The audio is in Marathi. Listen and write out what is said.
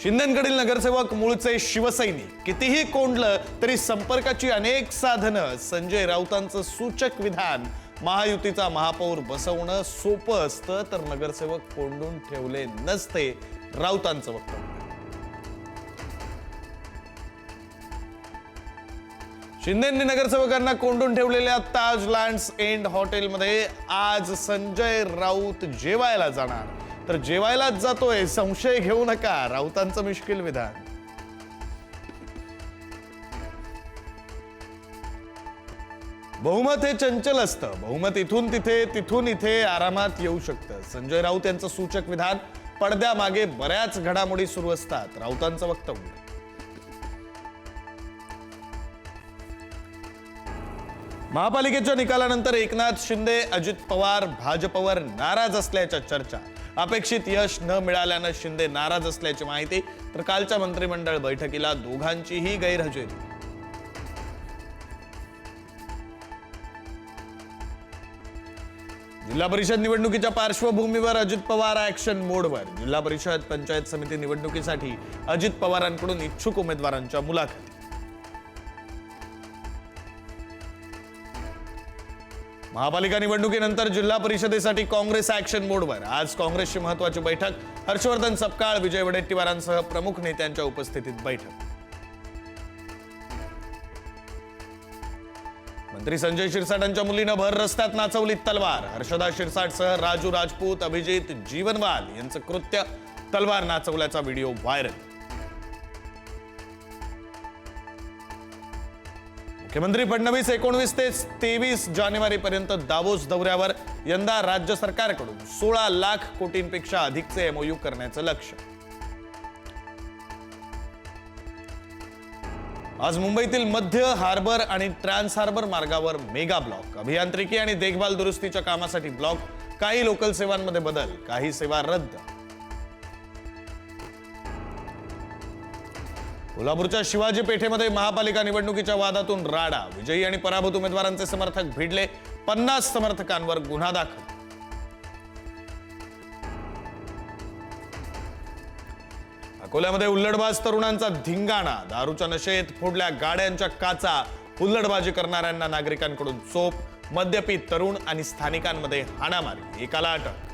शिंदेंकडील नगरसेवक मूळचे शिवसैनिक, कितीही कोंडलं तरी संपर्काची अनेक साधनं. संजय राऊतांचं सूचक विधान, महायुतीचा महापौर बसवणं सोपं असतं तर नगरसेवक कोंडून ठेवले नसते, राऊतांचं वक्तव्य. शिंदेंनी नगरसेवकांना कोंडून ठेवलेल्या ताज लँड्स एंड हॉटेलमध्ये आज संजय राऊत जेवायला जाणार. तर जेवायलाच जातोय, संशय घेऊ नका, राऊतांचं मिश्किल विधान. बहुमत हे चंचल असतं. बहुमत इथून तिथे, तिथून इथे आरामात येऊ शकतं. संजय राऊत यांचं सूचक विधान, पडद्यामागे बऱ्याच घडामोडी सुरू असतात, राऊतांचं वक्तव्य. महापालिकेच्या निकालानंतर एकनाथ शिंदे, अजित पवार भाजपवर नाराज असल्याच्या चर्चा. अपेक्षित यश न मिळाल्यानं शिंदे नाराज असल्याची माहिती. तर कालच्या मंत्रिमंडळ बैठकीला दोघांचीही गैरहजेरी. जिल्हा परिषद निवडणुकीच्या पार्श्वभूमीवर अजित पवार ऍक्शन मोडवर. जिल्हा परिषद पंचायत समिती निवडणुकीसाठी अजित पवारांकडून इच्छुक उमेदवारांच्या मुलाखती. महापालिका निवडणुकीनंतर जिल्हा परिषदेसाठी काँग्रेस ऍक्शन मोडवर. आज काँग्रेसची महत्वाची बैठक. हर्षवर्धन सपकाळ, विजय वडेट्टीवारांसह प्रमुख नेत्यांच्या उपस्थितीत बैठक. मंत्री संजय शिरसाटांच्या मुलीनं भर रस्त्यात नाचवली तलवार. हर्षदा शिरसाटसह राजू राजपूत, अभिजित जीवनवाल यांचं कृत्य. तलवार नाचवल्याचा व्हिडिओ व्हायरल. मुख्यमंत्री फडणवीस 19 ते 23 जानेवारीपर्यंत दावोस दौऱ्यावर. यंदा राज्य सरकारकडून 16 लाख कोटींपेक्षा अधिकचे MOU करण्याचं लक्ष्य. आज मुंबईतील मध्य हार्बर आणि ट्रान्स हार्बर मार्गावर मेगा ब्लॉक. अभियांत्रिकी आणि देखभाल दुरुस्तीच्या कामासाठी ब्लॉक. काही लोकल सेवांमध्ये बदल, काही सेवा रद्द. कोल्हापूरच्या शिवाजी पेठेमध्ये महापालिका निवडणुकीच्या वादातून राडा. विजयी आणि पराभूत उमेदवारांचे समर्थक भिडले. 50 समर्थकांवर गुन्हा दाखल. अकोल्यामध्ये हुल्लडबाज तरुणांचा धिंगाणा. दारूच्या नशेत फोडल्या गाड्यांच्या काचा. हुल्लडबाजी करणाऱ्यांना नागरिकांकडून चोप. मद्यपी तरुण आणि स्थानिकांमध्ये हाणामारी. एकाला अटक.